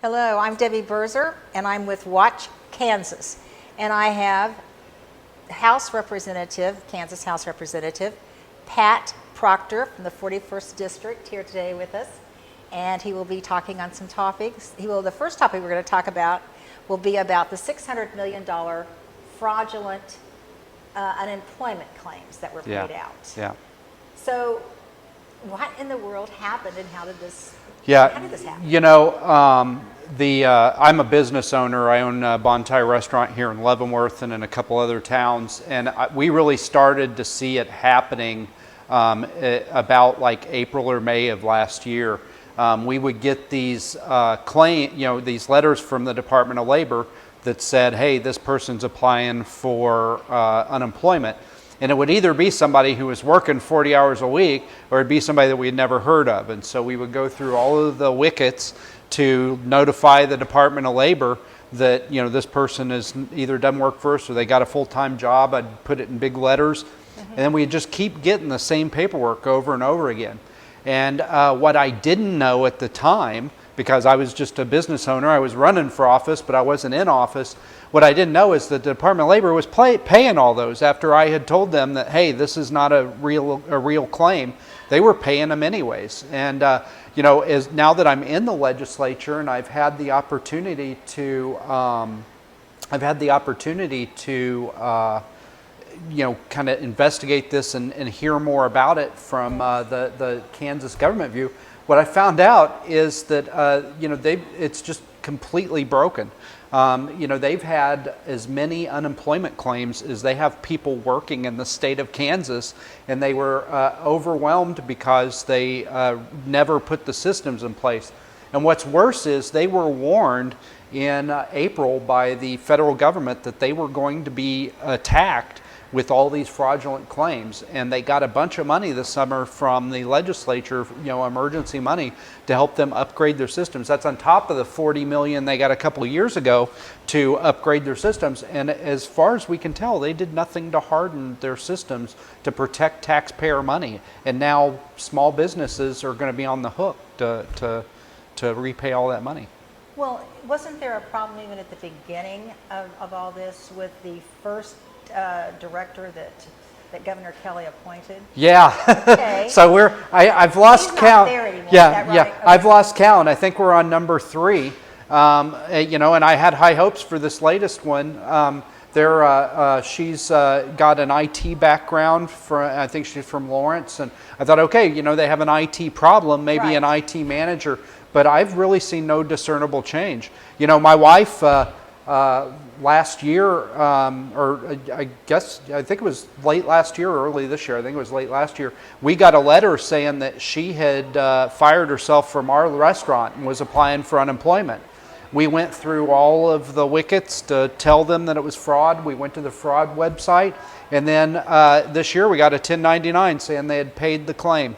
Hello, I'm Debbie Berzer, and I'm with Watch Kansas. And I have Kansas House Representative, Pat Proctor from the 41st District here today with us. And he will be talking on some topics. The first topic we're going to talk about will be about the $600 million fraudulent unemployment claims that were paid out. Yeah. So what in the world happened, and how did this happen? You know, I'm a business owner. I own a Bontai restaurant here in Leavenworth and in a couple other towns, and we really started to see it happening about like April or May of last year. We would get these these letters from the Department of Labor that said, "Hey, this person's applying for unemployment." And it would either be somebody who was working 40 hours a week, or it'd be somebody that we had never heard of. And so we would go through all of the wickets to notify the Department of Labor that, you know, this person is either doesn't work for us or they got a full-time job. I'd put it in big letters. And then we'd just keep getting the same paperwork over and over again. And what I didn't know at the time, because I was just a business owner, I was running for office, but I wasn't in office. What I didn't know is that the Department of Labor was paying all those after I had told them that, hey, this is not a real claim. They were paying them anyways. And you know, now that I'm in the legislature and I've had the opportunity to, you know, kind of investigate this and hear more about it from the Kansas government view. What I found out is that you know, it's just completely broken. You know, they've had as many unemployment claims as they have people working in the state of Kansas, and they were overwhelmed because they never put the systems in place. And what's worse is they were warned in April by the federal government that they were going to be attacked with all these fraudulent claims, and they got a bunch of money this summer from the legislature, you know, emergency money to help them upgrade their systems. That's on top of the $40 million they got a couple of years ago to upgrade their systems. And as far as we can tell, they did nothing to harden their systems to protect taxpayer money. And now small businesses are going to be on the hook to repay all that money. Well, wasn't there a problem even at the beginning of all this with the first director that Governor Kelly appointed? Yeah. Okay. So I've lost He's count. Not there anymore. Yeah, Is that right? yeah. Okay. I've lost count. I think we're on number 3. You know, and I had high hopes for this latest one. She's got an IT background. I think she's from Lawrence, and I thought, okay, you know, they have an IT problem, maybe an IT manager. But I've really seen no discernible change. You know, my wife. Last year, or I think it was late last year or early this year, I think it was late last year, we got a letter saying that she had fired herself from our restaurant and was applying for unemployment. We went through all of the wickets to tell them that it was fraud. We went to the fraud website, and then this year we got a 1099 saying they had paid the claim.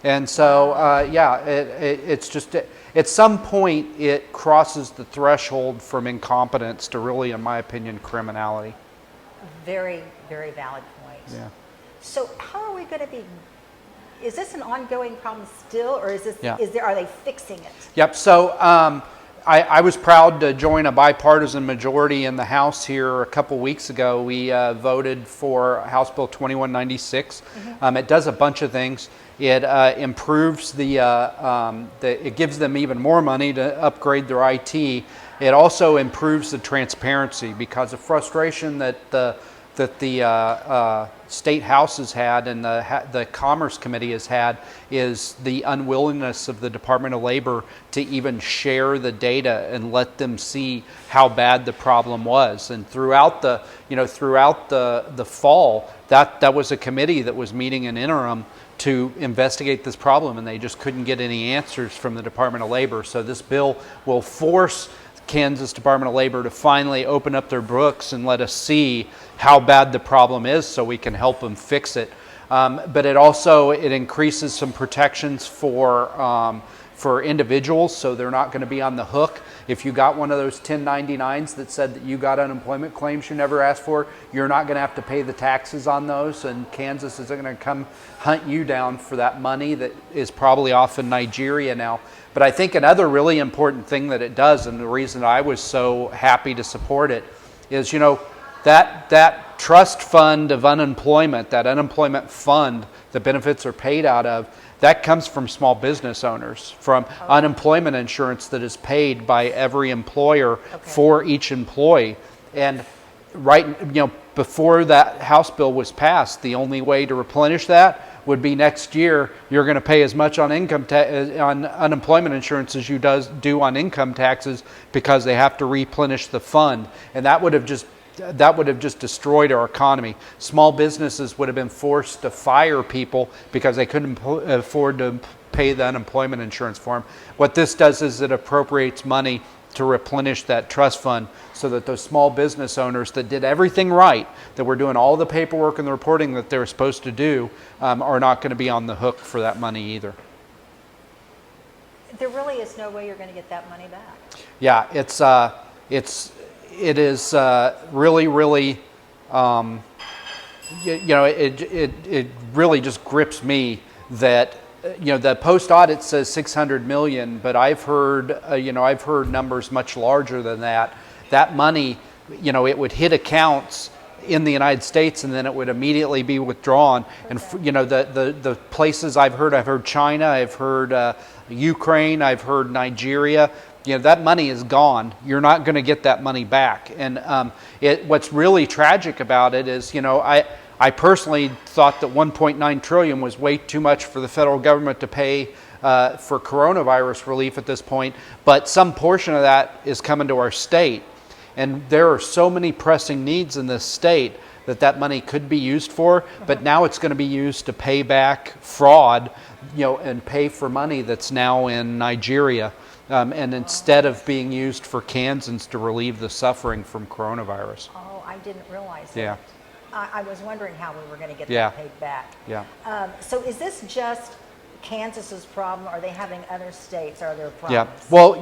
And so, yeah, it's just... At some point, it crosses the threshold from incompetence to really, in my opinion, criminality. Very, very valid point. Yeah. So how are we going to be, is this an ongoing problem still, or is this, Yeah. are they fixing it? Yep. So I was proud to join a bipartisan majority in the House here a couple weeks ago. We voted for House Bill 2196. It does a bunch of things. It improves it gives them even more money to upgrade their IT. It also improves the transparency, because the frustration that the state house has had and the Commerce Committee has had is the unwillingness of the Department of Labor to even share the data and let them see how bad the problem was. And throughout the fall, that was a committee that was meeting in interim to investigate this problem, and they just couldn't get any answers from the Department of Labor. So this bill will force Kansas Department of Labor to finally open up their books and let us see how bad the problem is so we can help them fix it. But it increases some protections for individuals, so they're not going to be on the hook. If you got one of those 1099s that said that you got unemployment claims you never asked for, you're not going to have to pay the taxes on those, and Kansas isn't going to come hunt you down for that money that is probably off in Nigeria now. But I think another really important thing that it does, and the reason I was so happy to support it, is that trust fund of unemployment, that unemployment fund the benefits are paid out of, that comes from small business owners, from unemployment insurance that is paid by every employer for each employee. And before that House bill was passed, the only way to replenish that would be next year you're going to pay as much on on unemployment insurance as you do on income taxes, because they have to replenish the fund, and that would have just destroyed our economy. Small businesses would have been forced to fire people because they couldn't afford to pay the unemployment insurance for them. What this does is it appropriates money to replenish that trust fund, so that those small business owners that did everything right, that were doing all the paperwork and the reporting that they were supposed to do, are not going to be on the hook for that money either. There really is no way you're going to get that money back. Yeah, it is really, really, it really just grips me that, the post audit says 600 million, but I've heard numbers much larger than that. That money, it would hit accounts in the United States, and then it would immediately be withdrawn. And the places I've heard China, I've heard Ukraine, I've heard Nigeria. That money is gone. You're not going to get that money back. And what's really tragic about it is, I personally thought that 1.9 trillion was way too much for the federal government to pay for coronavirus relief at this point. But some portion of that is coming to our state. And there are so many pressing needs in this state that money could be used for. But now it's going to be used to pay back fraud, and pay for money that's now in Nigeria. And instead of being used for Kansans to relieve the suffering from coronavirus. Oh, I didn't realize Yeah. that. I was wondering how we were going to get Yeah. that paid back. Yeah. So is this just Kansas's problem? Are they having other states? Are there Yeah. problems? Well,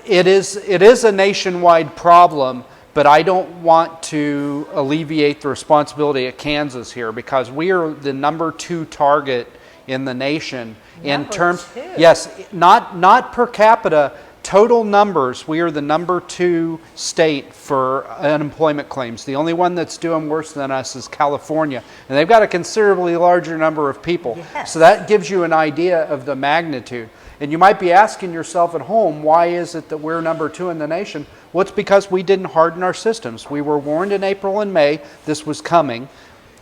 it is a nationwide problem, but I don't want to alleviate the responsibility of Kansas here, because we are the number 2 target in the nation in Number terms. 2? Yes, not per capita. Total numbers, we are the number 2 state for unemployment claims. The only one that's doing worse than us is California, and they've got a considerably larger number of people. Yes. So that gives you an idea of the magnitude. And you might be asking yourself at home, why is it that we're number 2 in the nation? Well, it's because we didn't harden our systems. We were warned in April and May this was coming.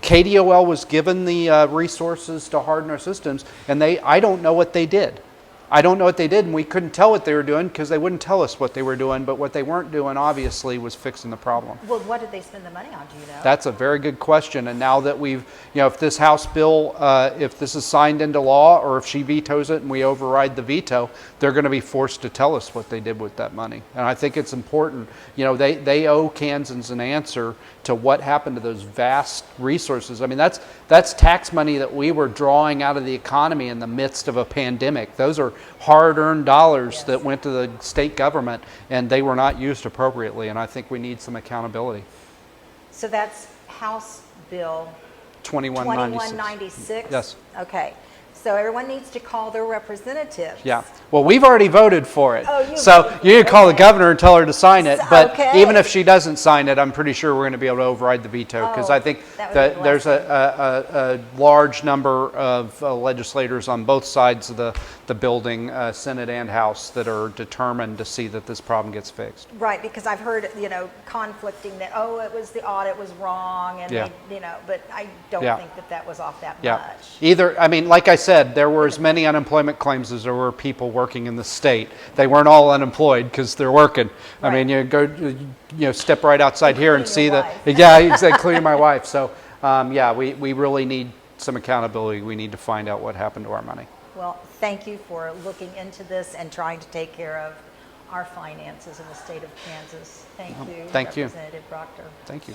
KDOL was given the resources to harden our systems, and I don't know what they did. I don't know what they did, and we couldn't tell what they were doing because they wouldn't tell us what they were doing, but what they weren't doing, obviously, was fixing the problem. Well, what did they spend the money on, do you know? That's a very good question, and now that we've, if this House bill, if this is signed into law, or if she vetoes it and we override the veto, they're going to be forced to tell us what they did with that money. And I think it's important. They owe Kansans an answer to what happened to those vast resources. I mean, that's tax money that we were drawing out of the economy in the midst of a pandemic. Those are hard-earned dollars that went to the state government, and they were not used appropriately, and I think we need some accountability. So that's House Bill 2196. Yes. Okay. So everyone needs to call their representatives. Yeah. Well, we've already voted for it. Oh, you so voted. you can call the Okay. governor and tell her to sign it. But Okay. even if she doesn't sign it, I'm pretty sure we're going to be able to override the veto, because Oh, I think that would that be there's a large number of legislators on both sides of the building, Senate and House, that are determined to see that this problem gets fixed. Right, because I've heard, conflicting that, it was the audit was wrong, and Yeah. but I don't Yeah. think that was off that Yeah. much. Like I said, there were as many unemployment claims as there were people working in the state. They weren't all unemployed because they're working. I mean, you go, step right outside here and Including see your that. Yeah, exactly, including my wife. So, we really need some accountability. We need to find out what happened to our money. Well, thank you for looking into this and trying to take care of our finances in the state of Kansas. Thank you, Thank you. Representative Proctor. Thank you.